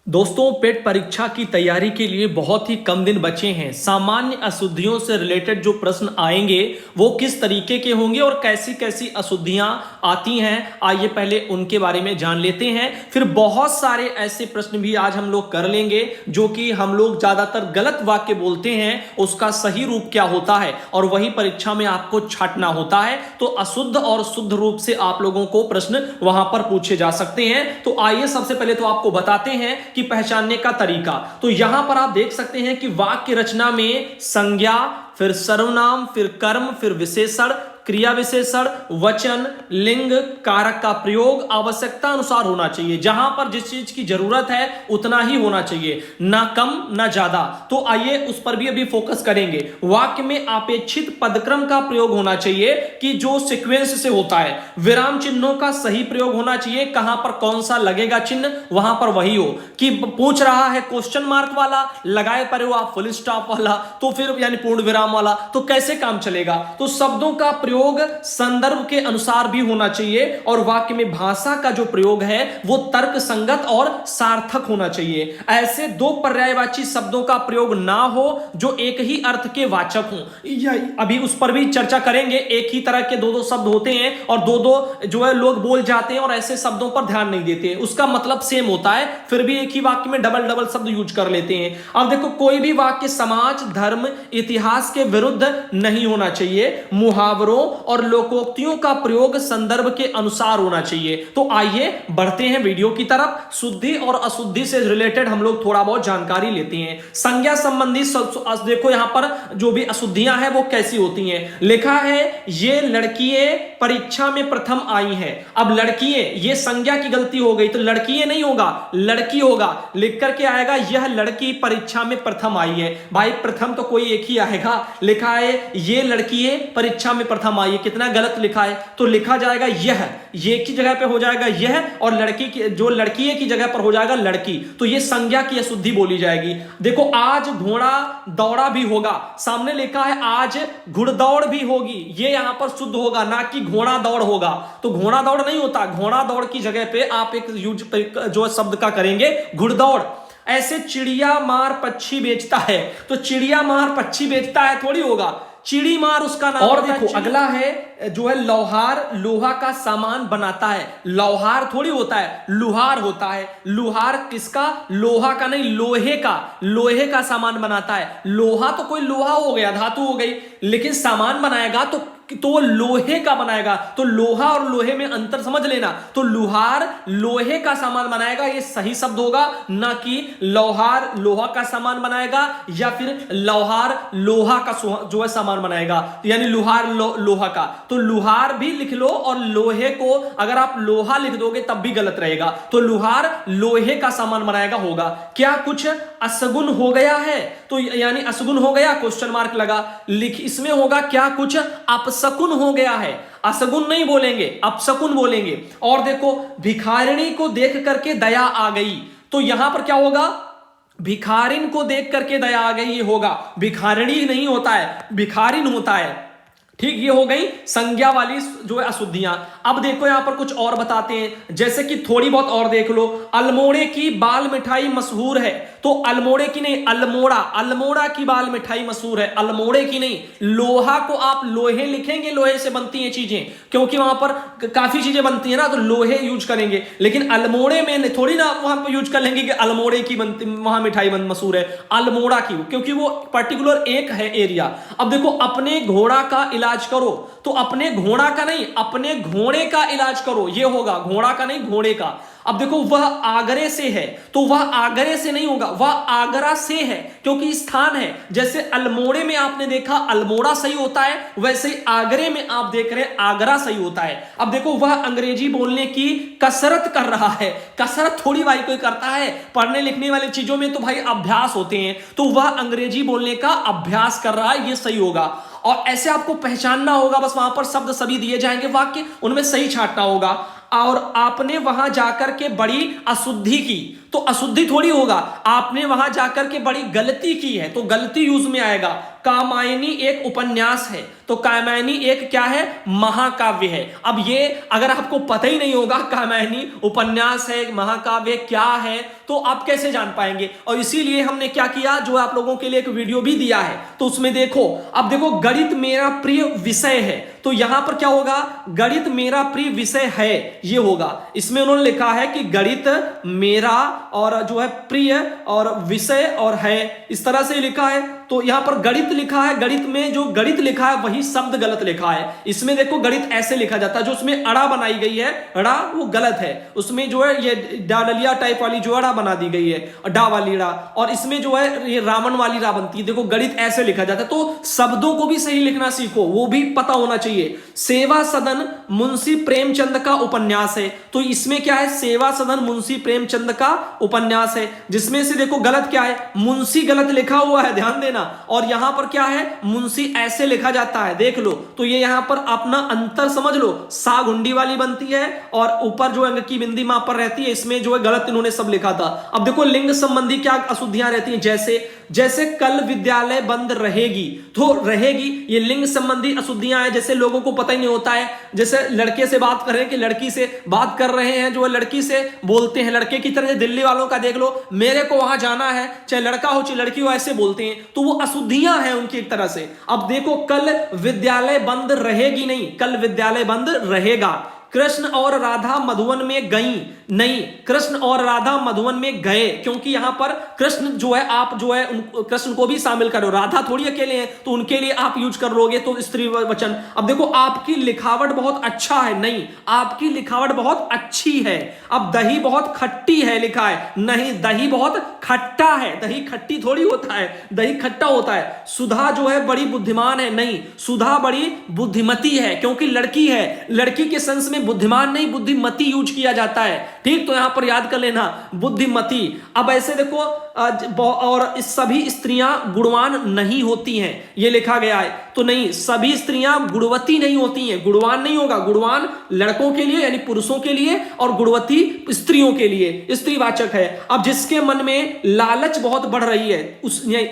दोस्तों, पेट परीक्षा की तैयारी के लिए बहुत ही कम दिन बचे हैं। सामान्य अशुद्धियों से रिलेटेड जो प्रश्न आएंगे वो किस तरीके के होंगे और कैसी कैसी अशुद्धियां आती हैं, आइए पहले उनके बारे में जान लेते हैं। फिर बहुत सारे ऐसे प्रश्न भी आज हम लोग कर लेंगे जो कि हम लोग ज्यादातर गलत वाक्य बोलते हैं, उसका सही रूप क्या होता है और वही परीक्षा में आपको छांटना होता है। तो अशुद्ध और शुद्ध रूप से आप लोगों को प्रश्न वहां पर पूछे जा सकते हैं। तो आइए सबसे पहले तो आपको बताते हैं कि पहचानने का तरीका। तो यहां पर आप देख सकते हैं कि वाक्य रचना में संज्ञा, फिर सर्वनाम, फिर कर्म, फिर विशेषण, क्रिया विशेषण, वचन, लिंग, कारक का प्रयोग आवश्यकता अनुसार होना चाहिए। जहां पर जिस चीज की जरूरत है उतना ही होना चाहिए, ना कम ना ज्यादा। तो आइए उस पर भी अभी फोकस करेंगे। वाक्य में अपेक्षित पदक्रम का प्रयोग होना चाहिए कि जो सीक्वेंस से होता है। विराम चिन्हों का सही प्रयोग होना चाहिए, कहां पर कौन सा लगेगा चिन्ह वहां पर वही हो। कि पूछ रहा है क्वेश्चन मार्क वाला, लगाए पर हो आप फुल स्टॉप वाला, तो फिर यानी पूर्ण विराम वाला, तो कैसे काम चलेगा। तो शब्दों का प्रयोग संदर्भ के अनुसार भी होना चाहिए और वाक्य में भाषा का जो प्रयोग है वो तर्क संगत और सार्थक होना चाहिए। ऐसे दो पर्यायवाची शब्दों का प्रयोग ना हो जो एक ही अर्थ के वाचक हों। अभी उस पर भी चर्चा करेंगे। एक ही तरह के दो दो शब्द होते हैं और दो दो जो है लोग बोल जाते हैं और ऐसे शब्दों पर ध्यान नहीं देते, उसका मतलब सेम होता है, फिर भी एक ही वाक्य में डबल डबल शब्द यूज कर लेते हैं। अब देखो, कोई भी वाक्य समाज, धर्म, इतिहास के विरुद्ध नहीं होना चाहिए। मुहावरों और लोकोक्तियों का प्रयोग संदर्भ के अनुसार होना चाहिए। तो आइए बढ़ते हैं वीडियो की तरफ। शुद्धि और अशुद्धि से रिलेटेड हम लोग थोड़ा बहुत जानकारी लेते हैं। संज्ञा संबंधी देखो यहां पर जो भी अशुद्धियां हैं वो कैसी होती हैं। लिखा है ये लड़कियां परीक्षा में प्रथम आई हैं। अब लड़कियां, ये संज्ञा की गलती हो गई, तो लड़कियां नहीं होगा, लड़की होगा। लिख करके आएगा यह लड़की परीक्षा में प्रथम आई है। भाई प्रथम तो कोई एक ही आएगा। लिखा है ये लड़कियां परीक्षा में प्रथम आई है, कितना गलत लिखा है। तो लिखा जाएगा यह, ये की जगह पे हो जाएगा यह, और लड़की की जो लड़की की जगह पर हो जाएगा लड़की। तो ये संज्ञा की अशुद्धि बोली जाएगी। देखो, आज घोड़ा दौड़ा भी होगा, सामने लिखा है आज घुड़दौड़ भी होगी, ये यहां पर शुद्ध होगा, ना कि घोड़ा दौड़ होगा। तो घोड़ा दौड़ नहीं होता, घोड़ा दौड़ की जगह पे आप एक यूज जो शब्द का करेंगे घुड़दौड़। ऐसे चिड़िया मार पक्षी बेचता है, तो चिड़िया मार पक्षी बेचता है थोड़ी होगा, चिड़ी मार उसका नाम। और देखो अगला है जो है लौहार, लोहा का सामान बनाता है। लौहार थोड़ी होता है, लुहार होता है। लुहार किसका? लोहा का नहीं, लोहे का। लोहे का सामान बनाता है। लोहा तो कोई लोहा हो गया, धातु हो गई, लेकिन सामान बनाएगा तो लोहे का बनाएगा। तो लोहा और लोहे में अंतर समझ लेना। तो लुहार लोहे का सामान बनाएगा, ये सही शब्द होगा, ना कि लौहार लोहा का सामान बनाएगा या फिर लौहार लोहा का जो है सामान बनाएगा, यानी लुहार लोहा का। तो लुहार भी लिख लो और लोहे को अगर आप लोहा लिख दोगे तब भी गलत रहेगा। तो लुहार लोहे का सामान बनाएगा होगा। क्या कुछ असगुन हो गया है, तो यानी असगुन हो गया क्वेश्चन मार्क लगा। लिख इसमें होगा क्या कुछ अपशकुन हो गया है। असगुन नहीं बोलेंगे, अपशकुन बोलेंगे। और देखो, भिखारिणी को देख करके दया आ गई, तो यहां पर क्या होगा? भिखारिन को देख करके दया आ गई, ये होगा। भिखारिणी नहीं होता है, भिखारिन होता है। ठीक, ये हो गई संज्ञा वाली जो है अशुद्धियां। अब देखो यहां पर कुछ और बताते हैं, जैसे कि थोड़ी बहुत और देख लो। अल्मोड़े की बाल मिठाई मशहूर है, तो अल्मोड़े की नहीं, अल्मोड़ा, अल्मोड़ा की बाल मिठाई मशहूर है, अल्मोड़े की नहीं। लोहा को आप लोहे लिखेंगे, लोहे से बनती हैं चीजें, क्योंकि वहां पर काफी चीजें बनती है ना, तो लोहे यूज करेंगे। लेकिन अल्मोड़े में थोड़ी ना वहां पर यूज कर लेंगे कि अल्मोड़े की बनती वहां मिठाई मशहूर है, अल्मोड़ा की, क्योंकि वो पर्टिकुलर एक है एरिया। अब देखो, अपने घोड़ा का इलाज करो, तो अपने घोड़ा का नहीं, अपने घोड़े का इलाज करो, ये होगा। घोड़ा का नहीं, घोड़े का। अब देखो, वह आगरे से है, तो वह आगरे से नहीं होगा, वह आगरा से है, क्योंकि स्थान है। जैसे अल्मोड़े में आपने देखा अल्मोड़ा सही होता है, वैसे ही आगरे में आप देख रहे हैं आगरा सही होता है। अब देखो, वह अंग्रेजी बोलने की कसरत कर रहा है। कसरत थोड़ी भाई कोई करता है, पढ़ने लिखने वाली चीजों में तो भाई अभ्यास होते हैं। तो वह अंग्रेजी बोलने का अभ्यास कर रहा है, ये सही होगा। और ऐसे आपको पहचानना होगा, बस वहां पर शब्द सभी दिए जाएंगे, वाक्य उनमें सही छांटना होगा। और आपने वहां जाकर के बड़ी अशुद्धि की, तो तो अशुद्धि थोड़ी होगा, आपने वहां जाकर के बड़ी गलती की है तो गलती यूज में आएगा। कामायनी एक उपन्यास है तो कामायनी एक क्या है, महाकाव्य है। अब ये अगर आपको पता ही नहीं होगा कामायनी उपन्यास है, महाकाव्य क्या है, तो आप कैसे जान पाएंगे। और इसीलिए हमने क्या किया, जो आप लोगों के लिए एक वीडियो भी दिया है, तो उसमें देखो, अब देखो गणित मेरा प्रिय विषय है, तो यहां पर क्या होगा, गणित मेरा प्रिय विषय है, ये होगा। इसमें उन्होंने लिखा है कि गणित मेरा और जो है प्रिय और विषय और है, इस तरह से लिखा है। तो यहां पर गणित लिखा है, गणित में जो गणित लिखा है वही शब्द गलत लिखा है। इसमें देखो गणित ऐसे लिखा जाता है, जो उसमें अड़ा बनाई गई है, अड़ा वो गलत है, उसमें जो है ये डालिया टाइप वाली जो अड़ा बना दी गई है, डा वाली रा, और इसमें जो है ये रावण वाली रा बनती है। देखो गणित ऐसे लिखा जाता है, तो शब्दों को भी सही लिखना सीखो, वो भी पता होना चाहिए। सेवा सदन मुंशी प्रेमचंद का उपन्यास है, तो इसमें क्या है, सेवा सदन मुंशी प्रेमचंद का उपन्यास है, जिसमें से देखो गलत क्या है, मुंशी गलत लिखा हुआ है, ध्यान देना, और यहां पर क्या है, मुंशी ऐसे लिखा जाता है, देख लो। तो ये यहां पर अपना अंतर समझ लो, सा गुंडी वाली बनती है और ऊपर जो अंक की बिंदी वहां पर रहती है, इसमें जो है गलत इन्होंने सब लिखा था। अब देखो लिंग संबंधी क्या अशुद्धियां रहती हैं, जैसे कल विद्यालय बंद रहेगी, तो रहेगी, ये लिंग संबंधी अशुद्धियां हैं। जैसे लोगों को पता ही नहीं होता है, जैसे लड़के से बात कर रहे हैं कि लड़की से बात कर रहे हैं, जो है लड़की से बोलते हैं लड़के की तरह। दिल्ली वालों का देख लो, मेरे को वहां जाना है, चाहे लड़का हो चाहे लड़की हो, ऐसे बोलते हैं, तो वो अशुद्धियां हैं उनकी एक तरह से। अब देखो कल विद्यालय बंद रहेगी नहीं, कल विद्यालय बंद रहेगा। कृष्ण और राधा मधुवन में गई नहीं, कृष्ण और राधा मधुवन में गए, क्योंकि यहां पर कृष्ण जो है, आप जो है कृष्ण को भी शामिल करो, राधा थोड़ी अकेले हैं, तो उनके लिए आप यूज कर लोगे तो स्त्री वचन। अब देखो आपकी लिखावट बहुत अच्छा है, नहीं, आपकी लिखावट बहुत अच्छी है। अब दही बहुत खट्टी है लिखा है, नहीं, दही बहुत खट्टा है, दही खट्टी थोड़ी होता है, दही खट्टा होता है। सुधा जो है बड़ी बुद्धिमान है, नहीं, सुधा बड़ी बुद्धिमती है, क्योंकि लड़की है, लड़की के सेंस में बुद्धिमान नहीं बुद्धिमती यूज किया जाता है, ठीक, तो यहां पर याद कर लेना बुद्धिमती। अब ऐसे देखो और सभी स्त्रियां गुणवान नहीं होती हैं, ये लिखा गया है, तो नहीं, सभी स्त्रियां गुणवती नहीं होती हैं, गुणवान नहीं होगा, गुणवान लड़कों के लिए यानी पुरुषों के लिए और गुणवती स्त्रियों के लिए, स्त्रीवाचक है। अब जिसके मन में लालच बहुत बढ़ रही है,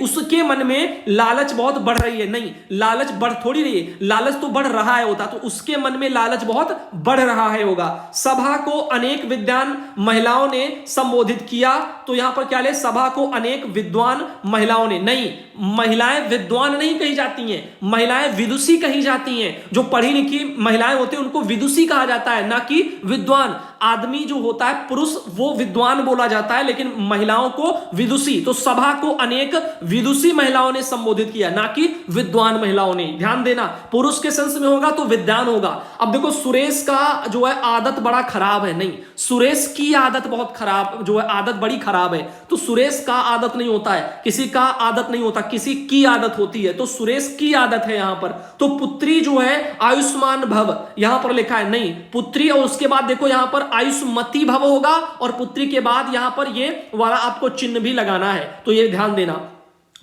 उसके मन में लालच बहुत बढ़ रही है, नहीं, लालच बढ़ थोड़ी रही है, लालच तो बढ़ रहा है होता, तो उसके मन में लालच बहुत बढ़ रहा है होगा। सभा को अनेक विद्वान महिलाओं ने संबोधित किया, तो यहां पर क्या ले, सभा को अनेक विद्वान महिलाओं ने, नहीं, महिलाएं विद्वान नहीं कही जाती हैं, महिलाएं विदुषी कही जाती हैं। जो पढ़ी लिखी महिलाएं होती हैं उनको विदुषी कहा जाता है, ना कि विद्वान। आदमी जो होता है पुरुष, वो विद्वान बोला जाता है, लेकिन महिलाओं को विदुषी। तो सभा को अनेक विदुषी महिलाओं ने संबोधित किया, ना कि विद्वान महिलाओं ने, ध्यान देना, पुरुष के सेंस में होगा तो विद्वान होगा। अब देखो सुरेश का जो है आदत बड़ा खराब है, नहीं, सुरेश की आदत बहुत खराब, जो है आदत बड़ी खराब है, तो सुरेश का आदत नहीं होता है, किसी का आदत नहीं होता, किसी की आदत होती है, तो सुरेश की आदत है यहां पर। तो पुत्री जो है आयुष्मान भव यहां पर लिखा है, नहीं, पुत्री, और उसके बाद देखो यहां पर आयुष्मती भव होगा, और पुत्री के बाद यहां पर ये वाला आपको चिन्ह भी लगाना है, तो ये ध्यान देना।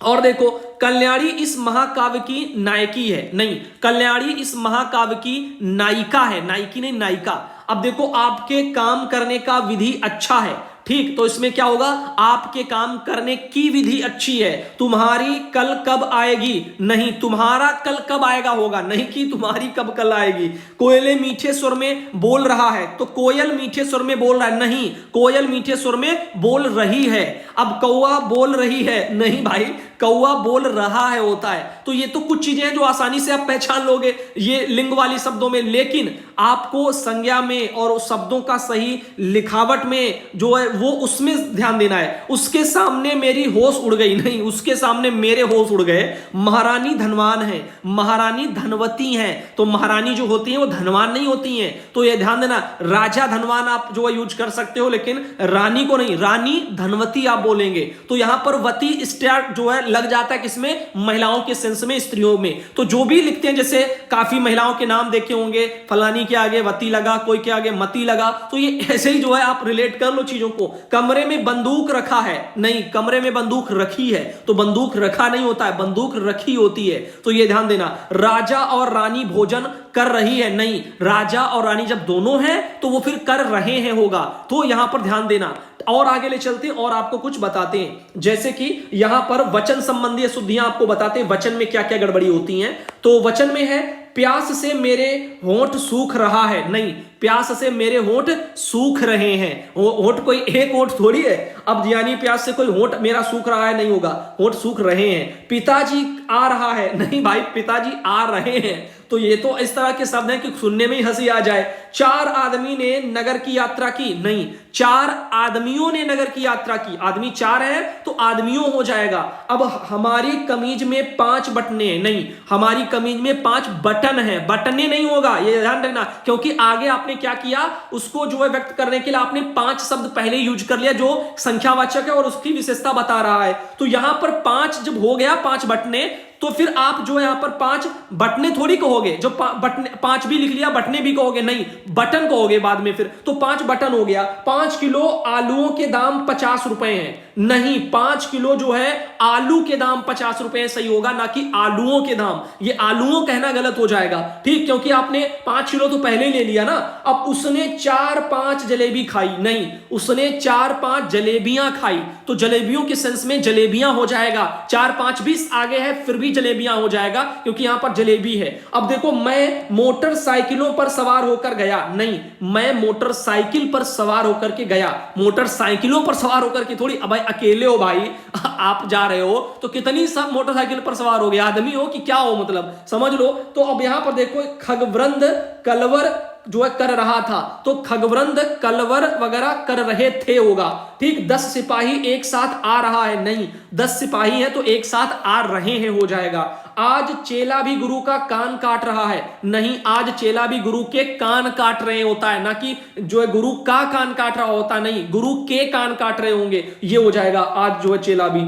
और देखो कल्याणी इस महाकाव्य की नायकी है, नहीं, कल्याणी इस महाकाव्य की नायिका है, नायकी नहीं, नायिका। अब देखो आपके काम करने का विधि अच्छा है, ठीक, तो इसमें क्या होगा, आपके काम करने की विधि अच्छी है। तुम्हारी कल कब आएगी, नहीं, तुम्हारा कल कब आएगा होगा, नहीं कि तुम्हारी कब कल आएगी। कोयले मीठे सुर में बोल रहा है, तो कोयल मीठे सुर में बोल रहा है, नहीं, कोयल मीठे सुर में बोल रही है। अब कौआ बोल रही है, नहीं भाई, कौआ बोल रहा है होता है। तो ये तो कुछ चीजें हैं जो आसानी से आप पहचान लोगे ये लिंग वाली शब्दों में, लेकिन आपको संज्ञा में और शब्दों का सही लिखावट में जो है वो उसमें ध्यान देना है। उसके सामने मेरी होश उड़ गई, नहीं, उसके सामने मेरे होश उड़ गए। महारानी धनवान है, महारानी धनवती है, तो महारानी जो होती है वो धनवान नहीं होती है, तो ये ध्यान देना। राजा धनवान आप जो है यूज कर सकते हो, लेकिन रानी को नहीं, रानी धनवती आप बोलेंगे, तो यहां पर वती स्टार जो है लग जाता है किसमें, महिलाओं के सेंस में, स्त्रियों में। तो जो भी लिखते हैं, जैसे काफी महिलाओं के नाम देखे होंगे, फलानी के आगे वती लगा, कोई के आगे मती लगा, तो ये ऐसे ही जो है आप रिलेट कर लो चीजों को। कमरे में बंदूक रखा है, नहीं, कमरे में बंदूक रखी है, तो बंदूक रखा नहीं होता है, बंदूक रखी होती है, तो ये ध्यान देना। राजा और रानी भोजन कर रही है, नहीं, राजा और रानी जब दोनों हैं तो वो फिर कर रहे हैं होगा, तो यहां पर ध्यान देना। और आगे ले चलते हैं और आपको कुछ बताते हैं, जैसे कि यहां पर वचन संबंधी अशुद्धियां आपको बताते हैं, वचन में क्या क्या गड़बड़ी होती हैं। तो वचन में है, प्यास से मेरे होंठ सूख रहा है, नहीं, प्यास से मेरे होंठ सूख रहे हैं। होंठ कोई एक होंठ थोड़ी है, अब यानी प्यास से कोई होंठ मेरा सूख रहा है नहीं होगा, होंठ सूख रहे हैं। पिताजी आ रहा है, नहीं भाई, पिताजी आ रहे हैं, तो ये तो इस तरह के शब्द हैं कि सुनने में ही हंसी आ जाए। 4 आदमी ने नगर की यात्रा की, नहीं, 4 आदमियों ने नगर की यात्रा की, आदमी 4 है तो आदमियों हो जाएगा। अब हमारी कमीज में 5 बटने, नहीं, हमारी कमीज में 5 बटन है, बटने नहीं होगा, ये ध्यान रखना, क्योंकि आगे आपने क्या किया, उसको जो है व्यक्त करने के लिए आपने 5 शब्द पहले यूज कर लिया जो संख्यावाचक है और उसकी विशेषता बता रहा है। तो यहां पर 5 जब हो गया, 5 बटने, तो फिर आप जो यहां पर 5 बटने थोड़ी कहोगे, जो बटने 5 भी लिख लिया, बटने भी कहोगे, नहीं, बटन कहोगे बाद में फिर, तो 5 बटन हो गया। 5 किलो आलूओं के दाम 50 रुपए हैं, नहीं, 5 किलो जो है आलू के दाम 50 रुपए सही होगा, ना कि आलूओं के दाम। ये आलूओं कहना गलत हो जाएगा, ठीक, क्योंकि आपने 5 किलो तो पहले ले लिया ना। अब उसने 4-5 जलेबी खाई, नहीं, उसने 4-5 जलेबियां खाई, तो जलेबियों के सेंस में जलेबियां हो जाएगा। 4-5 भी आगे है, फिर भी जलेबियां हो जाएगा, क्योंकि यहां पर जलेबी है। अब देखो, मैं मोटरसाइकिलों पर सवार होकर गया, नहीं, मैं मोटरसाइकिल पर सवार होकर के गया, मोटरसाइकिलों पर सवार होकर के थोड़ी, अब अकेले हो भाई, आप जा रहे हो तो कितनी सब मोटरसाइकिल पर सवार हो गए, आदमी हो कि क्या हो, मतलब समझ लो। तो अब यहां पर देखो, खगवृंद कलवर जो है कर रहा था, तो खगवृंद कलवर वगैरह कर रहे थे होगा, ठीक। 10 सिपाही एक साथ आ रहा है, नहीं, 10 सिपाही है तो एक साथ आ रहे हैं हो जाएगा। आज चेला भी गुरु का कान काट रहा है, नहीं, आज चेला भी गुरु के कान काट रहे होता है, ना कि जो है गुरु का कान काट रहा होता, नहीं, गुरु के कान काट रहे होंगे, ये हो जाएगा। आज जो है चेला भी।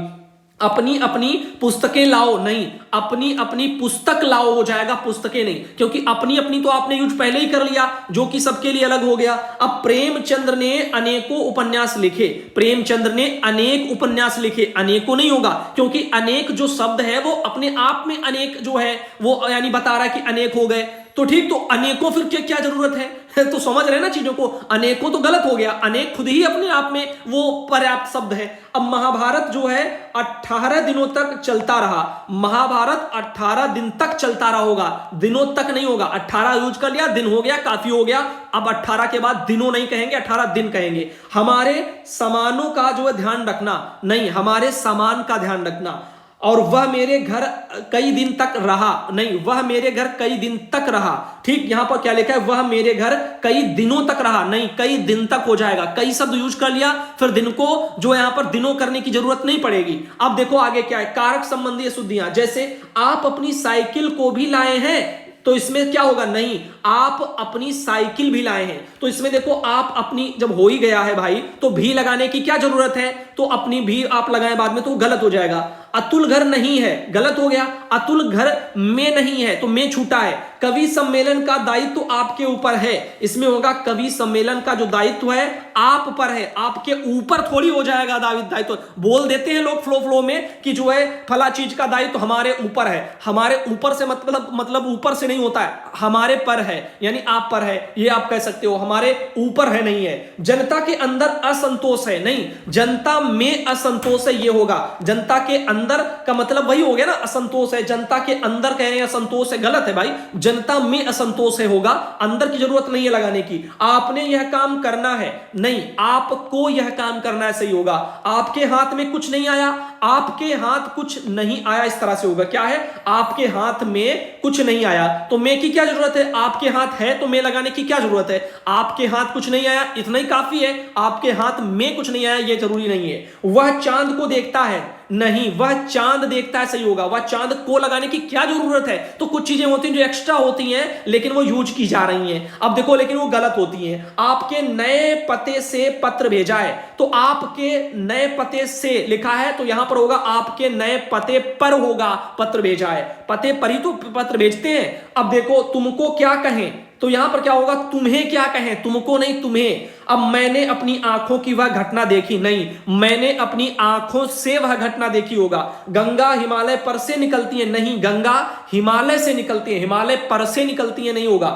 अपनी अपनी पुस्तकें लाओ, नहीं, अपनी अपनी पुस्तक लाओ हो जाएगा, पुस्तकें नहीं, क्योंकि अपनी अपनी तो आपने यूज पहले ही कर लिया, जो कि सबके लिए अलग हो गया। अब प्रेमचंद्र ने अनेकों उपन्यास लिखे, प्रेमचंद्र ने अनेक उपन्यास लिखे, अनेकों नहीं होगा, क्योंकि अनेक जो शब्द है वो अपने आप में अनेक जो है वो यानी बता रहा है कि अनेक हो गए, तो ठीक, तो अनेकों फिर क्या क्या जरूरत है, तो समझ रहे ना चीजों को। अनेकों तो गलत हो गया, अनेक खुद ही अपने आप में वो पर्याप्त शब्द है। अब महाभारत जो है 18 दिनों तक चलता रहा, महाभारत 18 दिन तक चलता रहा होगा, दिनों तक नहीं होगा, 18 यूज कर लिया, दिन हो गया, काफी हो गया। अब 18 के बाद दिनों नहीं कहेंगे, 18 दिन कहेंगे। हमारे सामानों का जो है ध्यान रखना, नहीं, हमारे सामान का ध्यान रखना। और वह मेरे घर कई दिन तक रहा, नहीं, वह मेरे घर कई दिन तक रहा, ठीक। यहां पर क्या लिखा है, वह मेरे घर कई दिनों तक रहा, नहीं, कई दिन तक हो जाएगा, कई शब्द यूज कर लिया, फिर दिन को जो यहां पर दिनों करने की जरूरत नहीं पड़ेगी। अब देखो आगे क्या है, कारक संबंधी अशुद्धियां, जैसे आप अपनी साइकिल को भी लाए हैं, तो इसमें क्या होगा, नहीं, आप अपनी साइकिल भी लाए हैं, तो इसमें देखो आप अपनी जब हो ही गया है भाई, तो भी लगाने की क्या जरूरत है, तो अपनी भी आप लगाएं बाद में, तो गलत हो जाएगा। अतुल घर नहीं है, गलत हो गया, अतुल घर में नहीं है, तो में छूटा है। कवि सम्मेलन का दायित्व तो आपके ऊपर है, इसमें होगा कवि सम्मेलन का जो दायित्व है आप पर है, आपके ऊपर थोड़ी हो जाएगा दायित्व। बोल देते हैं लोग फ्लो में कि जो है फला चीज का दायित्व हमारे ऊपर है, हमारे ऊपर से मतलब ऊपर से नहीं होता है, हमारे पर है, यानी आप पर है, ये आप कह सकते हो, हमारे ऊपर है नहीं है। जनता के अंदर असंतोष है, नहीं, जनता में असंतोष है, ये होगा। जनता के अंदर का मतलब वही हो गया ना, असंतोष है, जनता के अंदर कह रहे हैं असंतोष है, गलत है भाई, जनता में असंतोष है होगा, अंदर की जरूरत नहीं है लगाने की। आपने यह काम करना है, नहीं, आपको यह काम करना है, सही होगा। आपके हाथ में कुछ नहीं आया, आपके हाथ कुछ नहीं आया, इस तरह से होगा। क्या है, आपके हाथ में कुछ नहीं आया, तो में की क्या जरूरत है, आपके हाथ है तो में लगाने की क्या जरूरत है, आपके हाथ कुछ नहीं आया, इतना ही काफी है, आपके हाथ में कुछ नहीं आया ये जरूरी नहीं है। वह चांद को देखता है, नहीं, वह चांद देखता है, सही होगा। वह चांद को लगाने की क्या जरूरत है? तो कुछ चीजें होती हैं जो एक्स्ट्रा होती हैं लेकिन वो यूज की जा रही हैं। अब देखो, लेकिन वो गलत होती हैं। आपके नए पते से पत्र भेजा है, तो आपके नए पते से लिखा है तो यहां पर होगा आपके नए पते पर होगा पत्र भेजा है। पते पर ही तो पत्र भेजते हैं। अब देखो, तुमको क्या कहें, तो यहां पर क्या होगा, तुम्हें क्या कहें, तुमको नहीं तुम्हें। अब मैंने अपनी आंखों की वह घटना देखी, नहीं, मैंने अपनी आंखों से वह घटना देखी होगा। गंगा हिमालय पर से निकलती है, नहीं, गंगा हिमालय से निकलती है, हिमालय पर से निकलती है, नहीं होगा।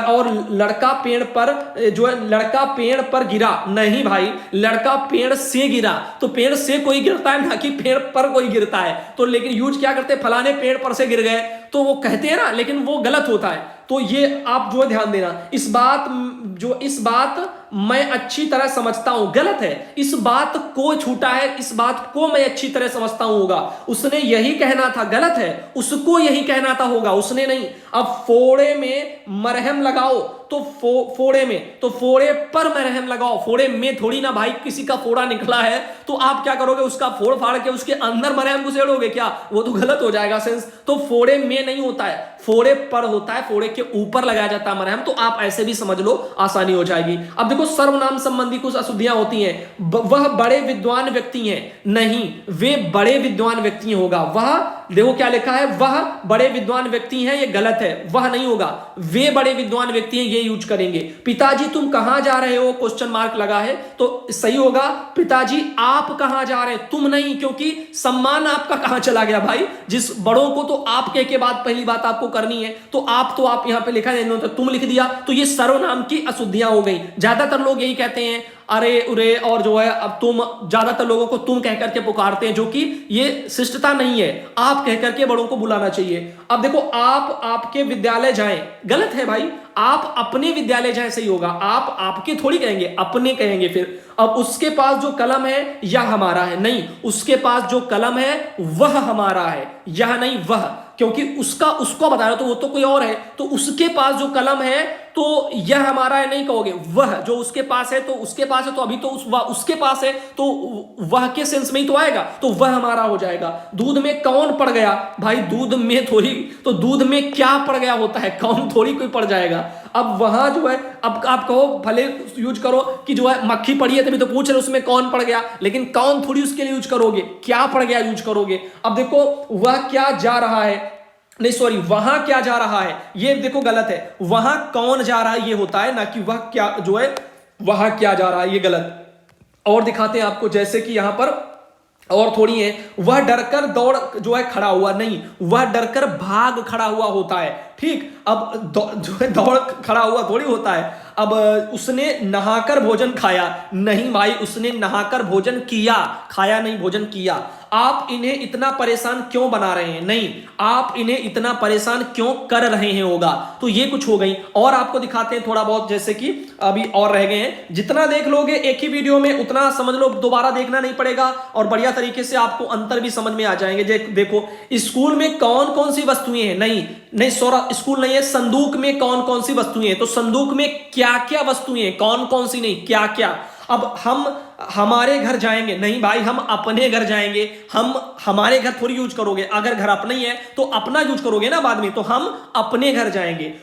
और लड़का पेड़ पर, जो है लड़का पेड़ पर गिरा, नहीं भाई, लड़का पेड़ से गिरा, तो पेड़ से कोई गिरता है ना कि पेड़ पर कोई गिरता है। तो लेकिन यूज क्या करते हैं, फलाने पेड़ पर से गिर गए, तो वो कहते हैं ना, लेकिन वो गलत होता है। तो ये आप जो है ध्यान देना, इस बात मैं अच्छी तरह समझता हूं, गलत है। इस बात को छूटा है, इस बात को मैं अच्छी तरह समझता हूं, होगा। उसने यही कहना था, गलत है। उसको यही कहना था, होगा, उसने नहीं। अब फोड़े में मरहम लगाओ, तो फोड़े में, तो फोड़े पर मरहम लगाओ। फोड़े में थोड़ी ना भाई, किसी का फोड़ा निकला है तो आप क्या करोगे, उसका फोड़ फाड़ के उसके अंदर मरहम घुसेड़ोगे क्या? वो तो गलत हो जाएगा सेंस। तो फोड़े में नहीं होता है, फोड़े पर होता है, फोड़े के ऊपर लगाया जाता है मरहम। तो आप ऐसे भी समझ लो, आसानी हो जाएगी। अब देखो, सर्वनाम संबंधी कुछ अशुद्धियां होती हैं। वह बड़े विद्वान व्यक्ति हैं, नहीं, वे बड़े विद्वान व्यक्ति होगा। वह, देखो क्या लिखा है, वह बड़े विद्वान व्यक्ति हैं, ये गलत है, वह नहीं होगा, वे बड़े विद्वान व्यक्ति हैं, ये यूज करेंगे। पिताजी तुम कहां जा रहे हो, क्वेश्चन मार्क लगा है, तो सही होगा पिताजी आप कहां जा रहे हैं, तुम नहीं, क्योंकि सम्मान आपका कहां चला गया भाई? जिस बड़ों को तो आप के बाद पहली बात आपको करनी है, तो आप यहां पे लिखा है, तो तुम लिख दिया, तो ये सर्वनाम की अशुद्धियां हो गई। ज्यादातर लोग यही कहते हैं, अरे उरे, और जो है अब तुम, ज्यादातर लोगों को तुम कह करके पुकारते हैं, जो कि ये शिष्टता नहीं है। आप कह करके बड़ों को बुलाना चाहिए। अब देखो, आप आपके विद्यालय जाएं, गलत है भाई। आप अपने विद्यालय जाएं, सही होगा। आप आपके थोड़ी कहेंगे, अपने कहेंगे। फिर अब उसके पास जो कलम है यह हमारा है, नहीं, उसके पास जो कलम है वह हमारा है, यह नहीं वह, क्योंकि उसको बता रहा तो वो तो कोई और है। तो उसके पास जो कलम है तो यह हमारा है नहीं कहोगे, वह जो उसके पास है तो उसके पास है, तो अभी तो उसके पास है तो वह के सेंस में ही तो आएगा, तो वह हमारा हो जाएगा। दूध में कौन पड़ गया, भाई दूध में थोड़ी, तो दूध में क्या पड़ गया होता है, कौन थोड़ी कोई पड़ जाएगा। अब वहां जो है, अब आप कहो भले यूज करो कि जो है मक्खी पड़ी है, तभी तो पूछ रहे उसमें कौन पड़ गया, लेकिन कौन थोड़ी उसके लिए यूज करोगे, क्या पड़ गया यूज करोगे। अब देखो, वह क्या जा रहा है, नहीं सॉरी, वहां क्या जा रहा है, ये देखो गलत है। वहां कौन जा रहा है ये होता है, ना कि वह क्या जो है वहां क्या जा रहा है, ये गलत। और दिखाते हैं आपको, जैसे कि यहां पर और थोड़ी है, वह डरकर दौड़ जो है खड़ा हुआ, नहीं, वह डरकर भाग खड़ा हुआ होता है। ठीक, अब जो है दौड़ खड़ा हुआ थोड़ी होता है। अब उसने नहाकर भोजन खाया, नहीं भाई, उसने नहाकर भोजन किया, खाया नहीं, भोजन किया। आप इन्हें इतना परेशान क्यों बना रहे हैं, नहीं, आप इन्हें इतना परेशान क्यों कर रहे हैं, होगा। तो ये कुछ हो गई। और आपको दिखाते हैं थोड़ा बहुत, जैसे कि अभी और रह गए हैं। जितना देख लोगे एक ही वीडियो में उतना समझ लो, दोबारा देखना नहीं पड़ेगा, और बढ़िया तरीके से आपको अंतर भी समझ में आ जाएंगे। देखो, स्कूल में कौन कौन सी वस्तुएं हैं, नहीं सोरा, स्कूल नहीं है, संदूक में कौन कौन सी वस्तुएं हैं, तो संदूक में क्या क्या वस्तुएं हैं, कौन कौन सी नहीं, क्या क्या। अब हम हमारे घर जाएंगे, नहीं भाई, हम अपने घर जाएंगे। हम हमारे घर थोड़ी यूज करोगे, अगर घर अपना ही है तो अपना यूज करोगे ना बाद में, तो हम अपने घर जाएंगे।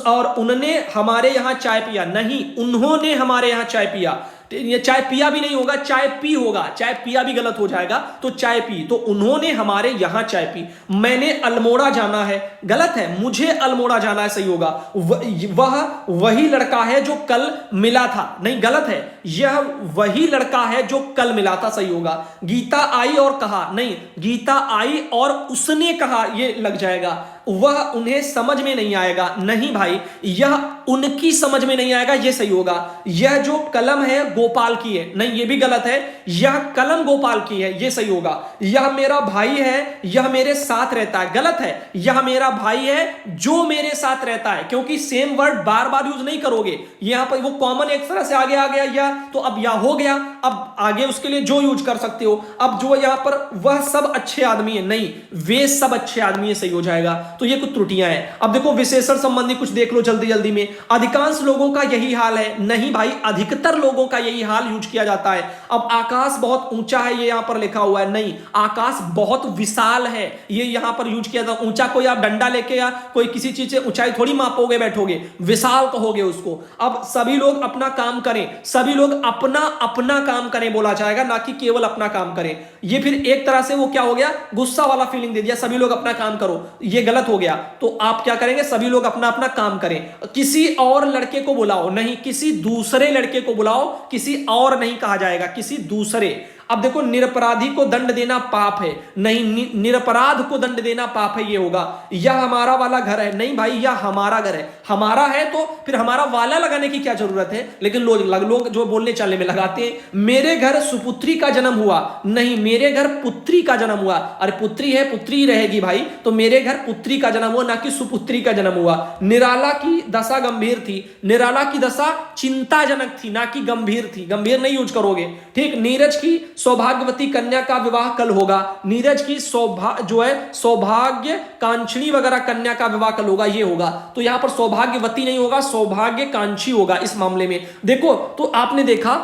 और उन्होंने हमारे यहां चाय पिया, नहीं, उन्होंने हमारे यहां चाय पिया। ये चाय पिया भी नहीं होगा, चाय पी होगा, चाय पिया भी गलत हो जाएगा, तो चाय पी, तो उन्होंने हमारे यहां चाय पी। मैंने अल्मोड़ा जाना है, गलत है, मुझे अल्मोड़ा जाना है, सही होगा। वह वही लड़का है जो कल मिला था, नहीं, गलत है, यह वही लड़का है जो कल मिला था, सही होगा। गीता आई और कहा, नहीं, गीता आई और उसने कहा, ये लग जाएगा। वह उन्हें समझ में नहीं आएगा, नहीं भाई, यह उनकी समझ में नहीं आएगा, यह सही होगा। यह जो कलम है गोपाल की है, नहीं, यह भी गलत है, यह कलम गोपाल की है, यह सही होगा। यह मेरा भाई है, यह मेरे साथ रहता है, गलत है, यह मेरा भाई है जो मेरे साथ रहता है, क्योंकि सेम वर्ड बार बार यूज नहीं करोगे। यहां पर वो कॉमन एक तरह से आगे आ गया, यह तो अब यह हो गया, अब आगे उसके लिए जो यूज कर सकते हो। अब जो यहां पर वह सब अच्छे आदमी है, नहीं, वे सब अच्छे आदमी है, सही हो जाएगा। तो ये कुछ त्रुटियां हैं। अब देखो, विशेषण संबंधी कुछ देख लो जल्दी जल्दी में। अधिकांश लोगों का यही हाल है। नहीं भाई, अधिकतर लोगों का यही हाल यूज किया जाता है। अब आकाश बहुत ऊंचा है, ये यहां पर लिखा हुआ है, नहीं, आकाश बहुत विशाल है, ये यहां पर यूज किया जाता है। ऊंचा कोई आप डंडा लेके या कोई किसी चीज से ऊंचाई थोड़ी मापोगे, बैठोगे, विशाल कहोगे उसको। अब सभी लोग अपना काम करें, सभी लोग अपना अपना काम करें बोला जाएगा, ना कि केवल अपना काम करें। ये फिर एक तरह से वो क्या हो गया, गुस्सा वाला फीलिंग दे दिया, सभी लोग अपना काम करो, ये गलत हो गया। तो आप क्या करेंगे, सभी लोग अपना अपना काम करें। किसी और लड़के को बुलाओ, नहीं, किसी दूसरे लड़के को बुलाओ, किसी और नहीं कहा जाएगा, किसी दूसरे। अब देखो, निरपराधी को दंड देना पाप है, नहीं, निरपराध को दंड देना पाप है, ये होगा। यह हमारा वाला घर है, नहीं भाई, यह हमारा घर है। हमारा है तो फिर हमारा वाला लगाने की क्या जरूरत है, लेकिन लोग जो बोलने चालने में लगाते हैं। मेरे घर सुपुत्री का जन्म हुआ, नहीं, मेरे घर पुत्री का जन्म हुआ। अरे पुत्री है, पुत्री ही रहेगी भाई, तो मेरे घर पुत्री का जन्म हुआ, ना कि सुपुत्री का जन्म हुआ। निराला की दशा गंभीर थी, निराला की दशा चिंताजनक थी, ना कि गंभीर थी, गंभीर नहीं यूज करोगे, ठीक। नीरज की सौभाग्यवती कन्या का विवाह कल होगा, नीरज की सौभाग्य कांक्षणी वगैरह कन्या का विवाह कल होगा, ये होगा। तो यहां पर सौभाग्यवती नहीं होगा, सौभाग्य कांक्षी होगा इस मामले में। देखो, तो आपने देखा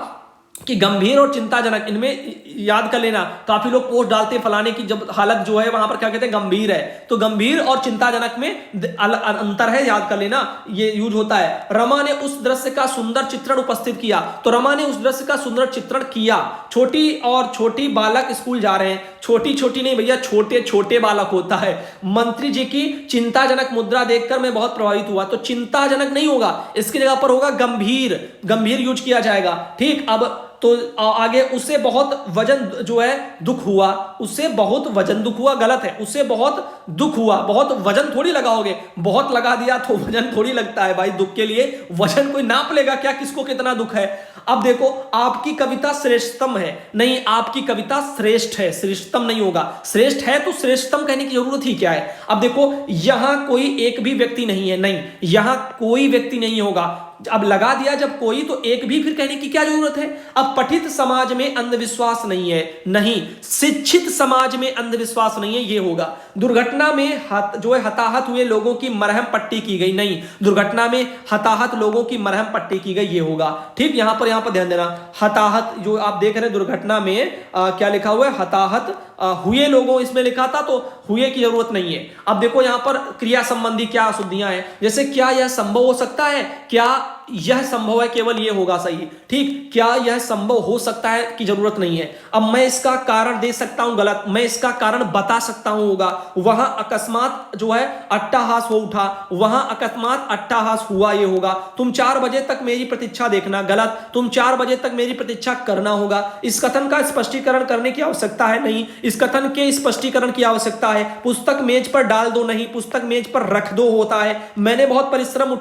कि गंभीर और चिंताजनक, इनमें याद कर लेना, काफी लोग पोस्ट डालते हैं फलाने की जब हालत जो है वहां पर क्या कहते हैं, गंभीर है, तो गंभीर और चिंताजनक में अंतर है, याद कर लेना, ये यूज होता है। रमा ने उस दृश्य का सुंदर चित्रण उपस्थित किया, तो रमा ने उस दृश्य का सुंदर चित्रण किया। छोटी बालक स्कूल जा रहे हैं, छोटी नहीं भैया, छोटे छोटे बालक होता है। मंत्री जी की चिंताजनक मुद्रा देखकर मैं बहुत प्रभावित हुआ, तो चिंताजनक नहीं होगा, इसकी जगह पर होगा गंभीर यूज किया जाएगा, ठीक। अब तो आगे, उससे बहुत वजन जो है दुख हुआ, उससे बहुत वजन दुख हुआ, गलत है, उससे बहुत दुख हुआ, बहुत वजन थोड़ी लगाओगे, बहुत लगा दिया तो वजन थोड़ी लगता है भाई, दुख के लिए वजन कोई नाप लेगा क्या, किसको कितना दुख है। अब देखो, आपकी कविता श्रेष्ठतम है, नहीं, आपकी कविता श्रेष्ठ है, श्रेष्ठतम नहीं होगा, श्रेष्ठ है तो श्रेष्ठतम कहने की जरूरत ही क्या है। अब देखो, यहां कोई एक भी व्यक्ति नहीं है, नहीं, यहां कोई व्यक्ति नहीं होगा, अब लगा दिया जब कोई, तो एक भी फिर कहने की क्या जरूरत है। अब पठित समाज में अंधविश्वास नहीं है, नहीं, शिक्षित समाज में अंधविश्वास नहीं है, ये होगा। दुर्घटना में जो है हताहत हुए लोगों की मरहम पट्टी की गई, नहीं, दुर्घटना में हताहत लोगों की मरहम पट्टी की गई, ये होगा, ठीक। यहां पर ध्यान देना, हताहत जो आप देख रहे हैं दुर्घटना में क्या लिखा हुआ है, हताहत हुए लोगों इसमें लिखा था, तो हुए की जरूरत नहीं है। अब देखो, यहां पर क्रिया संबंधी क्या अशुद्धियां हैं, जैसे क्या यह संभव हो सकता है, क्या यह संभव है, केवल यह होगा सही, ठीक। क्या यह संभव हो सकता है की जरूरत नहीं है। अब मैं इसका कारण दे सकता हूं, गलत, मैं इसका कारण बता सकता हूं, होगा। वहां अकस्मात जो है अट्टहास हो उठा, वहां अकस्मात अट्टहास हुआ, ये होगा। तुम 4 बजे तक मेरी प्रतीक्षा देखना, गलत, तुम 4 बजे तक मेरी प्रतीक्षा करना होगा। इस कथन का स्पष्टीकरण करने की आवश्यकता है, नहीं, इस कथन के स्पष्टीकरण की आवश्यकता है। पुस्तक मेज पर डाल दो, नहीं, पुस्तक मेज पर रख दो होता है। मैंने बहुत परिश्रम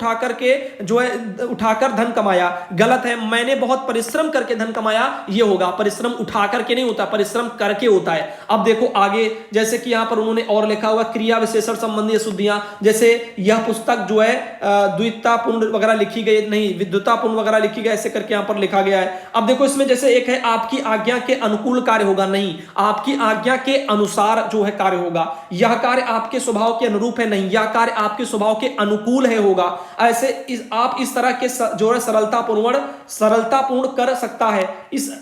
उठाकर धन कमाया, गलत है, मैंने बहुत परिश्रम करके धन कमाया, ये होगा। परिश्रम उठा करके नहीं होता, परिश्रम करके होता है। अब देखो आगे, जैसे कि यहां पर उन्होंने और लिखा हुआ क्रिया विशेषण संबंधी अशुद्धियां, जैसे यह पुस्तक जो है द्वितापूर्ण वगैरह लिखी गई, नहीं, विद्युतापूर्ण वगैरह लिखी गई, ऐसे करके यहां पर लिखा गया है। अब देखो, इसमें जैसे एक है आपकी आज्ञा के अनुकूल कार्य होगा, नहीं, आपकी आज्ञा के अनुसार जो है कार्य होगा। यह कार्य आपके स्वभाव के अनुरूप है, नहीं, यह कार्य आपके स्वभाव के अनुकूल है, होगा। ऐसे आप इस तरह के जो है सरलतापूर्ण कर सकता है,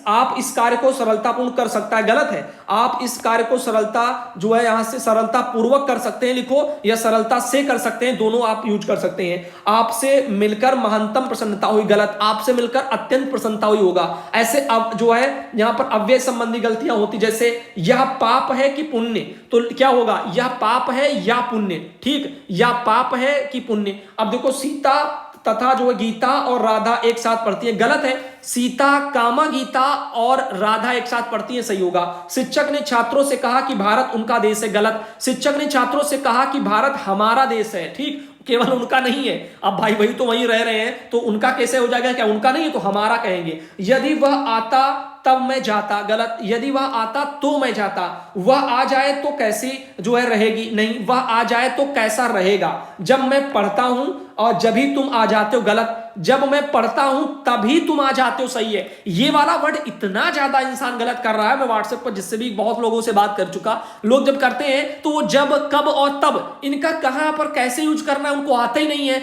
आप इस कार्य को सरलतापूर्ण कर सकता है, गलत है। आप इस कार्य को सरलता जो है यहां से सरलता पूर्वक कर सकते हैं लिखो, या सरलता से कर सकते हैं, दोनों आप यूज कर सकते हैं। आपसे मिलकर महानतम प्रसन्नता हुई, गलत, आपसे मिलकर अत्यंत प्रसन्नता हुई, होगा। ऐसे अब जो है यहां पर अव्यय संबंधी गलतियां होती, जैसे यह पाप है कि पुण्य, तो क्या होगा, यह पाप है या पुण्य, ठीक, या पाप है कि पुण्य। अब देखो, सीता तथा जो है गीता और राधा एक साथ पढ़ती है, गलत है, सीता कामा गीता और राधा एक साथ पढ़ती है, सही होगा। शिक्षक ने छात्रों से कहा कि भारत उनका देश है, गलत, शिक्षक ने छात्रों से कहा कि भारत हमारा देश है, ठीक, केवल उनका नहीं है। अब भाई वही तो वहीं रह रहे हैं, तो उनका कैसे हो जाएगा, क्या उनका नहीं है तो हमारा कहेंगे। यदि वह आता तब मैं जाता, गलत, यदि वह आता तो मैं जाता, वह आ जाए तो कैसी जो है रहेगी, नहीं, वह आ जाए तो कैसा रहेगा। जब मैं पढ़ता हूं और जब ही तुम आ जाते हो, गलत, जब मैं पढ़ता हूं तभी तुम आ जाते हो, सही है। ये वाला वर्ड इतना ज्यादा इंसान गलत कर रहा है, मैं व्हाट्सएप पर जिससे भी बहुत लोगों से बात कर चुका, लोग जब करते हैं तो वो जब, कब और तब, इनका कहां पर कैसे यूज करना है उनको आता ही नहीं है।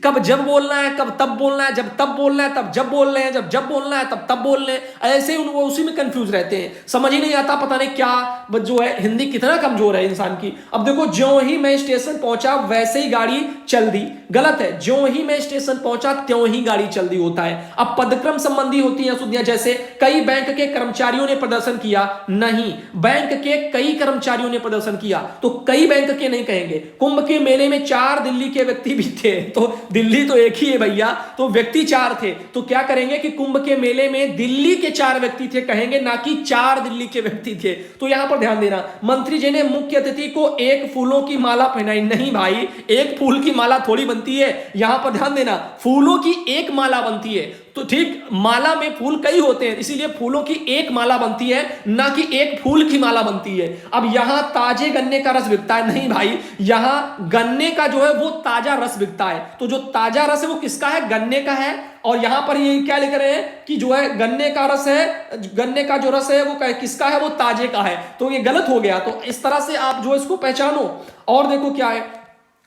कब जब बोलना है, कब तब बोलना है, जब तब बोलना है तब जब बोल रहे हैं, जब जब बोलना है तब तब बोल रहे हैं, ऐसे उनको उसी में कंफ्यूज रहते हैं, समझ ही नहीं आता, पता नहीं क्या जो है हिंदी कितना कमजोर है इंसान की। अब देखो, ज्यों ही मैं स्टेशन पहुंचा वैसे ही गाड़ी चल दी, गलत है। ज्यों ही मैं स्टेशन पहुंचा त्यों ही गाड़ी चल दी होता है। अब पदक्रम संबंधी होती हैं अशुद्धियां, जैसे कई बैंक के कर्मचारियों ने प्रदर्शन किया, नहीं, बैंक के कई कर्मचारियों ने प्रदर्शन किया, तो कई बैंक के नहीं कहेंगे। कुंभ के मेले में 4 दिल्ली के व्यक्ति भी थे, तो दिल्ली तो एक ही है भैया, तो व्यक्ति 4 थे, तो क्या करेंगे कि कुंभ के मेले में दिल्ली के 4 व्यक्ति थे कहेंगे, ना कि 4 दिल्ली के व्यक्ति थे। तो यहां पर ध्यान देना, मंत्री जी ने मुख्य अतिथि को एक फूलों की माला पहनाई, नहीं भाई, एक फूल की माला थोड़ी बनती है, यहां पर ध्यान देना, फूलों की एक माला बनती है। तो ठीक, माला में फूल कई होते हैं, इसीलिए फूलों की एक माला बनती है, ना कि एक फूल की माला बनती है। अब यहां ताजे गन्ने का रस बिकता है, नहीं भाई, यहां गन्ने का जो है वो ताजा रस बिकता है, तो जो ताजा रस है वो किसका है, गन्ने का है। और यहां पर ये क्या लिख रहे हैं कि जो है गन्ने का रस है, गन्ने का जो रस है वो किसका है, वो ताजे का है, तो ये गलत हो गया। तो इस तरह से आप जो इसको पहचानो। और देखो क्या है,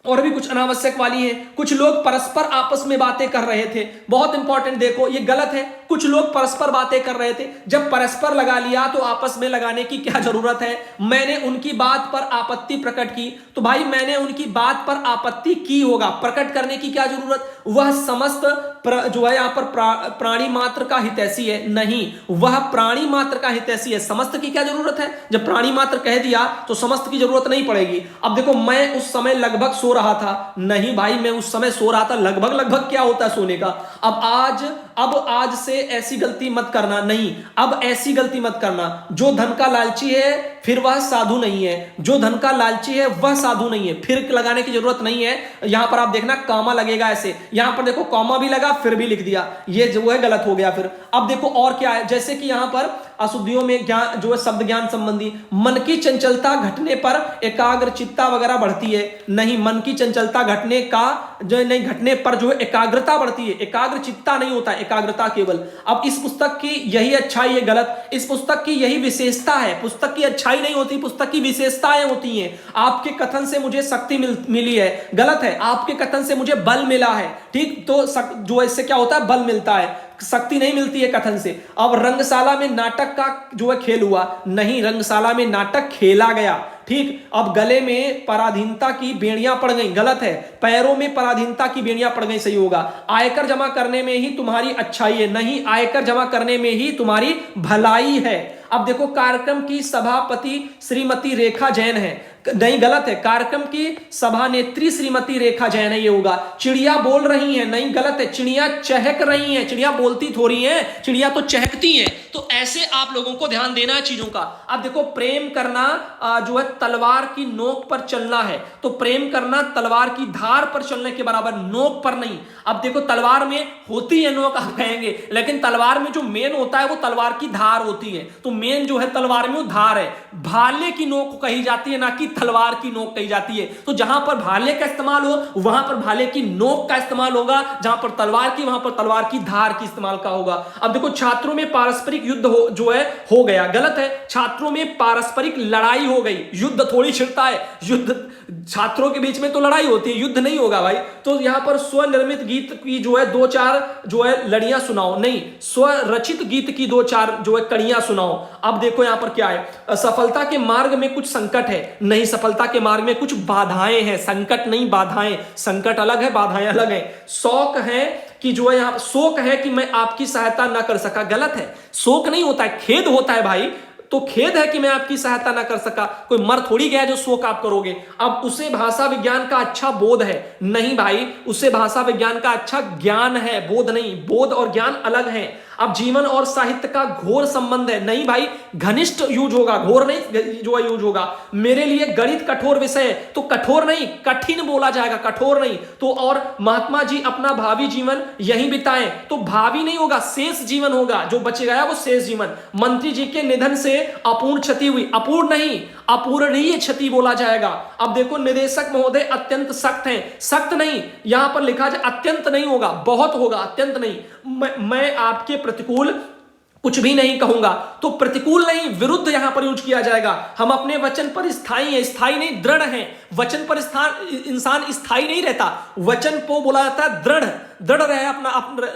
और भी कुछ अनावश्यक वाली है। कुछ लोग परस्पर आपस में बातें कर रहे थे, बहुत इंपॉर्टेंट, देखो ये गलत है। कुछ लोग परस्पर बातें कर रहे थे, जब परस्पर लगा लिया तो आपस में लगाने की क्या जरूरत है। मैंने उनकी बात पर आपत्ति प्रकट की, तो भाई मैंने उनकी बात पर आपत्ति की होगा, प्रकट करने की क्या जरूरत। वह समस्त जो है यहां पर प्राणी मात्र का हितैषी है, नहीं, वह प्राणी मात्र का हितैषी है, समस्त की क्या जरूरत है। जब प्राणी मात्र कह दिया तो समस्त की जरूरत नहीं पड़ेगी। अब देखो, मैं उस समय लगभग सो रहा था, नहीं भाई, मैं उस समय सो रहा था, लगभग लगभग क्या होता है सोने का। अब आज से ऐसी गलती मत करना, नहीं, अब ऐसी गलती मत करना। जो धन का लालची है फिर वह साधु नहीं है, जो धन का लालची है वह साधु नहीं है, फिर लगाने की जरूरत नहीं है। यहां पर आप देखना कॉमा लगेगा ऐसे, यहां पर देखो कॉमा भी लगा फिर भी लिख दिया, ये जो है गलत हो गया। फिर अब देखो और क्या है, जैसे कि यहां पर अशुद्धियों में ज्ञान जो है शब्द ज्ञान संबंधी, मन की चंचलता घटने पर एकाग्र चित्ता वगैरह बढ़ती है, नहीं, मन की चंचलता घटने का जो नहीं, घटने पर जो है एकाग्रता बढ़ती है, एकाग्र चित्ता नहीं होता, एकाग्रता केवल। अब इस पुस्तक की यही अच्छाई है, गलत, इस पुस्तक की यही विशेषता है, पुस्तक की अच्छाई नहीं होती, पुस्तक की विशेषताएं होती हैं। आपके कथन से मुझे शक्ति मिली है, गलत है, आपके कथन से मुझे बल मिला है, ठीक, तो जो इससे क्या होता है, बल मिलता है, शक्ति नहीं मिलती है कथन से। अब रंगशाला में नाटक का जो है खेल हुआ, नहीं, रंगशाला में नाटक खेला गया, ठीक। अब गले में पराधीनता की बेड़ियां पड़ गई, गलत है, पैरों में पराधीनता की बेड़ियां पड़ गई, सही होगा। आयकर जमा करने में ही तुम्हारी अच्छाई है, नहीं, आयकर जमा करने में ही तुम्हारी भलाई है। अब देखो, कार्यक्रम की सभापति श्रीमती रेखा जैन है, नहीं, गलत है, कार्यक्रम की सभानेत्री श्रीमती रेखा जैन है, ये होगा। चिड़िया बोल रही है, नहीं, गलत है, चिड़िया चहक रही हैं, चिड़िया बोलती थोड़ी हैं, चिड़िया तो चहकती हैं। तो ऐसे आप लोगों को ध्यान देना है चीजों का। अब देखो, प्रेम करना जो है तलवार की नोक पर चलना है, तो प्रेम करना तलवार की धार पर चलने के बराबर, नोक पर नहीं। अब देखो, तलवार में होती है नोक आप कहेंगे, लेकिन तलवार में जो मेन होता है वो तलवार की धार होती है, तो मेन जो है तलवार में वो धार है। भाले की नोक कही जाती है, ना कि तलवार की नोक कही जाती है। तो जहां पर भाले का इस्तेमाल हो वहां पर भाले की नोक का इस्तेमाल होगा, जहां पर तलवार की वहां पर तलवार की धार की इस्तेमाल का होगा। अब देखो, छात्रों में पारस्परिक युद्ध जो है हो गया, गलत है, छात्रों में पारस्परिक लड़ाई हो गई, युद्ध थोड़ी छिड़ता है, युद्ध छात्रों के बीच में तो लड़ाई होती है, युद्ध नहीं होगा भाई। तो यहां पर स्वनिर्मित गीत की जो है 2-4 जो है लड़ियां सुनाओ, नहीं, स्वरचित गीत की 2-4 जो है कड़ियां सुनाओ। अब देखो यहां पर क्या है, सफलता के मार्ग में कुछ संकट है, नहीं, सफलता के मार्ग में कुछ बाधाएं हैं, संकट नहीं बाधाएं, संकट अलग है, बाधाएं अलग है। शौक है कि जो है यहां शोक है कि मैं आपकी सहायता ना कर सका, गलत है, शोक नहीं होता है, खेद होता है भाई, तो खेद है कि मैं आपकी सहायता ना कर सका, कोई मर थोड़ी गया जो शोक आप करोगे। अब उसे भाषा विज्ञान का अच्छा बोध है, नहीं भाई, उसे भाषा विज्ञान का अच्छा ज्ञान है, बोध नहीं, बोध और ज्ञान अलग है। अब जीवन और साहित्य का घोर संबंध है, नहीं भाई, घनिष्ठ यूज होगा, घोर नहीं जो है यूज होगा। मेरे लिए गणित कठोर विषय है, तो कठोर नहीं कठिन बोला जाएगा, कठोर नहीं। तो और महात्मा जी अपना भावी जीवन यहीं बिताएं, तो भावी नहीं होगा, शेष जीवन होगा, जो बच गया वो शेष जीवन। मंत्री जी के निधन से अपूर्ण क्षति हुई, अपूर्ण नहीं अपूरणीय क्षति बोला जाएगा। अब देखो निदेशक महोदय अत्यंत सख्त हैं, सख्त नहीं, यहां पर लिखा जाए अत्यंत नहीं होगा, बहुत होगा, अत्यंत नहीं। मैं आपके प्रतिकूल कुछ भी नहीं कहूंगा, तो प्रतिकूल नहीं विरुद्ध यहां पर यूज किया जाएगा। हम अपने वचन पर स्थायी हैं, स्थायी नहीं दृढ़ हैं। वचन पर इंसान स्थायी नहीं रहता, वचन को बोला जाता है दृढ़, दृढ़ रहे अपना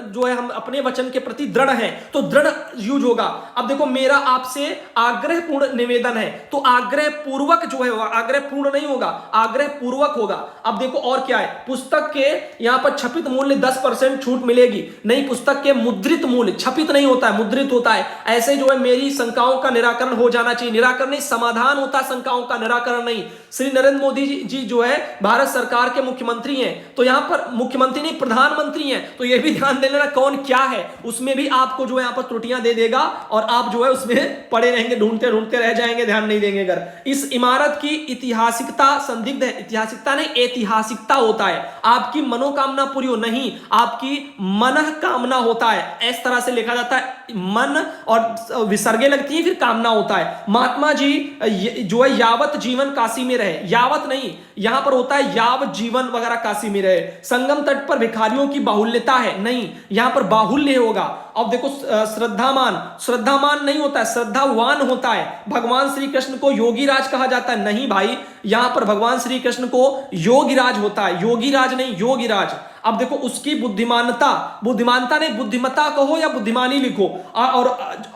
जो है हम अपने वचन के प्रति दृढ़ हैं, तो दृढ़ यूज होगा। अब देखो मेरा आपसे आग्रहपूर्ण निवेदन है, तो आग्रह पूर्वक जो है आग्रह पूर्ण नहीं होगा, आग्रह पूर्वक होगा। अब देखो और क्या है, पुस्तक के यहां पर छपित मूल्य 10% छूट मिलेगी, नहीं पुस्तक के मुद्रित मूल्य, छपित नहीं होता है मुद्रित होता है। ऐसे जो है मेरी शंकाओं का निराकरण हो जाना चाहिए, निराकरण नहीं समाधान होता, शंकाओं का निराकरण नहीं। श्री नरेंद्र मोदी जी जो है भारत सरकार के मुख्यमंत्री हैं, तो यहां पर मुख्यमंत्री नहीं प्रधानमंत्री हैं, तो यह भी ध्यान दे लेना कौन क्या है, उसमें भी आपको जो है यहां पर त्रुटियां दे देगा और आप जो है उसमें पड़े रहेंगे, ढूंढते ढूंढते रह जाएंगे, ध्यान नहीं देंगे। अगर इस इमारत की ऐतिहासिकता संदिग्ध है, ऐतिहासिकता नहीं ऐतिहासिकता होता है, आपकी मनोकामना पूरी हो, नहीं आपकी मन कामना होता है, इस तरह से लिखा जाता है। मन और विसर्गे लगती है फिर कामना होता है। महात्मा जी जो है यावत जीवन काशी में रहे, यावत नहीं यहां पर होता है यावत जीवन वगैरह काशी में रहे। संगम तट पर भिखारियों की बाहुल्यता है, नहीं यहां पर बाहुल्य होगा। अब देखो श्रद्धामान, श्रद्धामान नहीं होता है, श्रद्धावान होता है। भगवान श्री कृष्ण को योगीराज कहा जाता है, नहीं भाई यहां पर भगवान श्री कृष्ण को योगीराज होता है, योगीराज नहीं योगीराज। अब देखो उसकी बुद्धिमानता, बुद्धिमानता नहीं बुद्धिमता कहो या बुद्धिमानी लिखो। और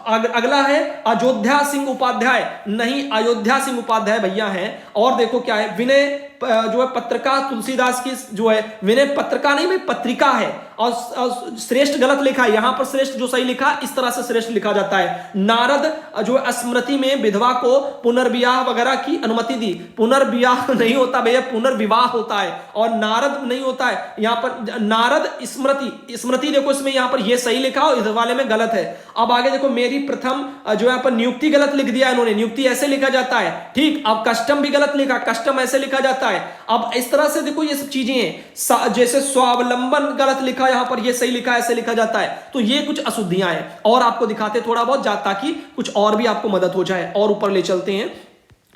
अगला है अयोध्या सिंह उपाध्याय, नहीं अयोध्या सिंह उपाध्याय भैया हैं। और देखो क्या है, विनय जो है पत्रिका तुलसीदास की जो है विनय पत्रिका नहीं भाई पत्रिका है। और श्रेष्ठ गलत लिखा है, यहां पर श्रेष्ठ जो सही लिखा इस तरह से श्रेष्ठ लिखा जाता है। नारद जो है स्मृति में विधवा को पुनर्विवाह वगैरह की अनुमति दी, पुनर्विवाह नहीं होता भैया पुनर्विवाह होता है, और नारद नहीं होता है यहां पर नारद स्मृति, स्मृति देखो इसमें यहां पर ये सही लिखा और इस वाले में गलत है। अब आगे देखो मेरी प्रथम जो है पर नियुक्ति गलत लिख दिया इन्होंने, नियुक्ति ऐसे लिखा जाता है, ठीक। अब कस्टम भी गलत लिखा, कस्टम ऐसे लिखा जाता है। अब इस तरह से देखो ये सब चीजें हैं, जैसे स्वावलंबन गलत लिखा, यहां पर ये सही लिखा ऐसे लिखा जाता है, तो ये कुछ अशुद्धियां हैं। और आपको दिखाते थोड़ा बहुत ताकि कुछ और भी आपको मदद हो जाए। और ऊपर ले चलते हैं,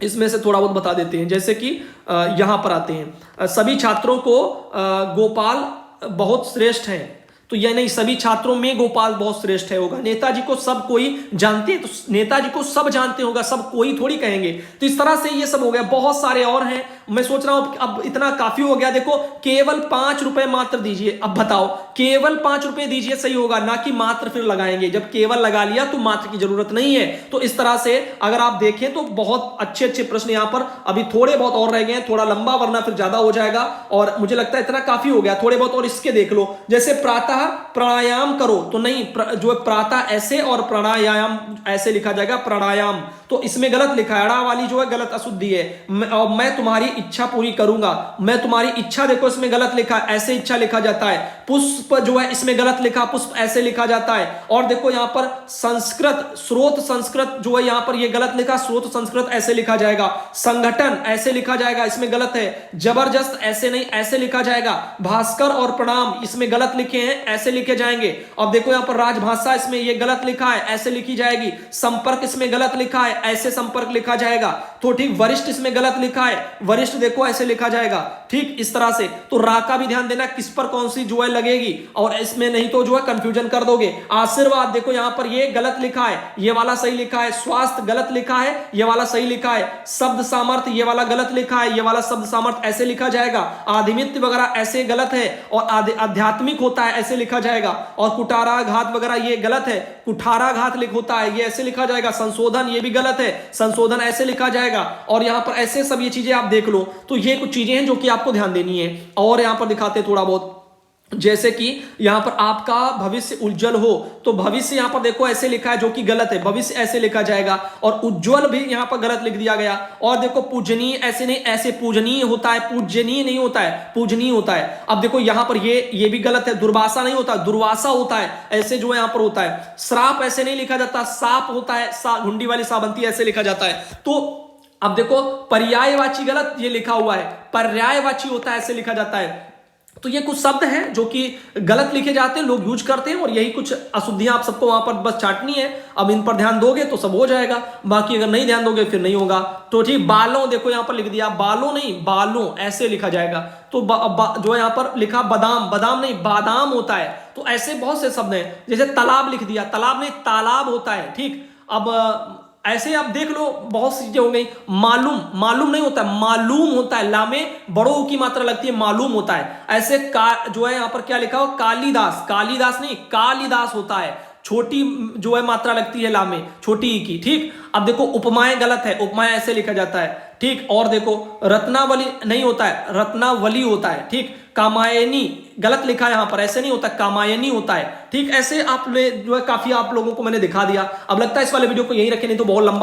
इसमें से थोड़ा बहुत बता देते हैं। जैसे कि यहां पर आते हैं, सभी छात्रों को गोपाल बहुत श्रेष्ठ हैं, तो यह नहीं सभी छात्रों में गोपाल बहुत श्रेष्ठ है होगा। नेताजी को सब कोई जानते हैं, तो नेताजी को सब जानते होगा, सब कोई थोड़ी कहेंगे। तो इस तरह से ये सब हो गया, बहुत सारे और हैं। मैं सोच रहा हूं अब इतना काफी हो गया। देखो केवल 5 रुपए मात्र दीजिए, अब बताओ केवल 5 रुपए दीजिए सही होगा, ना कि मात्र फिर लगाएंगे। जब केवल लगा लिया तो मात्र की जरूरत नहीं है। तो इस तरह से अगर आप देखें तो बहुत अच्छे अच्छे प्रश्न यहां पर अभी थोड़े बहुत और रह गए हैं, थोड़ा लंबा वरना फिर ज्यादा हो जाएगा। और मुझे लगता है इतना काफी हो गया, थोड़े बहुत और इसके देख लो। जैसे प्रातः प्राणायाम करो, तो नहीं जो है प्रातः ऐसे और प्राणायाम ऐसे लिखा जाएगा प्राणायाम, तो इसमें गलत लिखा है, अड़ा वाली जो है गलत अशुद्धि है। मैं तुम्हारी इच्छा पूरी करूंगा, मैं तुम्हारी इच्छा देखो इसमें गलत लिखा है, ऐसे इच्छा लिखा जाता है। पुष्प जो है इसमें गलत लिखा, पुष्प ऐसे लिखा जाता है। और देखो यहां पर संस्कृत, स्रोत संस्कृत जो है यहां पर ये गलत लिखा, स्रोत संस्कृत ऐसे लिखा जाएगा। संगठन ऐसे लिखा जाएगा, इसमें गलत है। जबरदस्त ऐसे नहीं ऐसे लिखा जाएगा। भास्कर और प्रणाम इसमें गलत लिखे हैं, ऐसे लिखे जाएंगे। अब देखो यहां पर राजभाषा इसमें ये गलत लिखा है, ऐसे लिखी जाएगी। संपर्क इसमें गलत लिखा है, ऐसे संपर्क लिखा जाएगा। तो ठीक वरिष्ठ इसमें गलत लिखा है, वरिष्ठ देखो ऐसे लिखा जाएगा, ठीक इस तरह से। तो रा का भी ध्यान देना किस पर कौन सी जो है लगेगी, और इसमें नहीं तो जो है कंफ्यूजन कर दोगे। आशीर्वाद देखो यहां पर ये गलत लिखा है, ये वाला सही लिखा है। स्वास्थ्य गलत लिखा है, ये वाला सही लिखा है। शब्द सामर्थ्य ये वाला गलत लिखा है, ये वाला शब्द सामर्थ्य ऐसे लिखा जाएगा। आधिमित्य वगैरह ऐसे गलत है, और आध्यात्मिक होता है ऐसे लिखा जाएगा। और कुटाराघात वगैरह ये गलत है, कुठाराघात लिख होता है ये ऐसे लिखा जाएगा। संशोधन ये भी गलत है, संशोधन ऐसे लिखा जाएगा। और यहां पर ऐसे सब ये चीजें आप देख लो। तो ये कुछ चीजें हैं जो कि आपको ध्यान देनी है। और यहां पर दिखाते थोड़ा बहुत, जैसे कि यहां पर आपका भविष्य उज्जवल हो, तो भविष्य यहां पर देखो ऐसे लिखा है जो कि गलत है, भविष्य ऐसे लिखा जाएगा। और उज्जवल भी यहां पर गलत लिख दिया गया। और देखो पूजनीय ऐसे नहीं, ऐसे पूजनीय होता है, पूजनीय नहीं होता है, पूजनीय होता है। अब देखो यहां पर ये भी गलत है, दुर्वासा नहीं होता, दुर्वासा होता है, ऐसे जो यहां पर होता है। श्राप ऐसे नहीं लिखा जाता, साप होता है, घुंडी वाली साबंती ऐसे लिखा जाता है। तो अब देखो पर्यायवाची गलत ये लिखा हुआ है, पर्यायवाची होता है ऐसे लिखा जाता है। तो ये कुछ शब्द हैं जो कि गलत लिखे जाते हैं, लोग यूज करते हैं, और यही कुछ अशुद्धियां आप सबको वहां पर बस चाटनी है। अब इन पर ध्यान दोगे तो सब हो जाएगा, बाकी अगर नहीं ध्यान दोगे फिर नहीं होगा। तो ठीक, बालों देखो यहां पर लिख दिया, बालों नहीं बालों ऐसे लिखा जाएगा। तो जो यहां पर लिखा बादाम, बादाम नहीं बादाम होता है। तो ऐसे बहुत से शब्द हैं, जैसे तालाब लिख दिया, तालाब नहीं तालाब होता है। ठीक, अब ऐसे आप देख लो बहुत सी चीजें हो गई। मालूम, मालूम नहीं होता है, मालूम होता है, ला में बड़ों की मात्रा लगती है, मालूम होता है। ऐसे जो है यहां पर क्या लिखा हो, कालिदास, कालिदास नहीं कालिदास होता है, छोटी जो है मात्रा लगती है ला में, छोटी ई की। ठीक, अब देखो उपमाएं गलत है, उपमाएं ऐसे लिखा जाता है। ठीक, और देखो रत्नावली नहीं होता है, रत्नावली होता है। ठीक, कामायनी गलत लिखा है यहां पर, ऐसे नहीं होता, कामायनी होता है। ठीक, ऐसे आप जो है काफी आप लोगों को मैंने दिखा दिया। अब लगता है इस वाले वीडियो को यहीं रखें, नहीं तो बहुत लंबा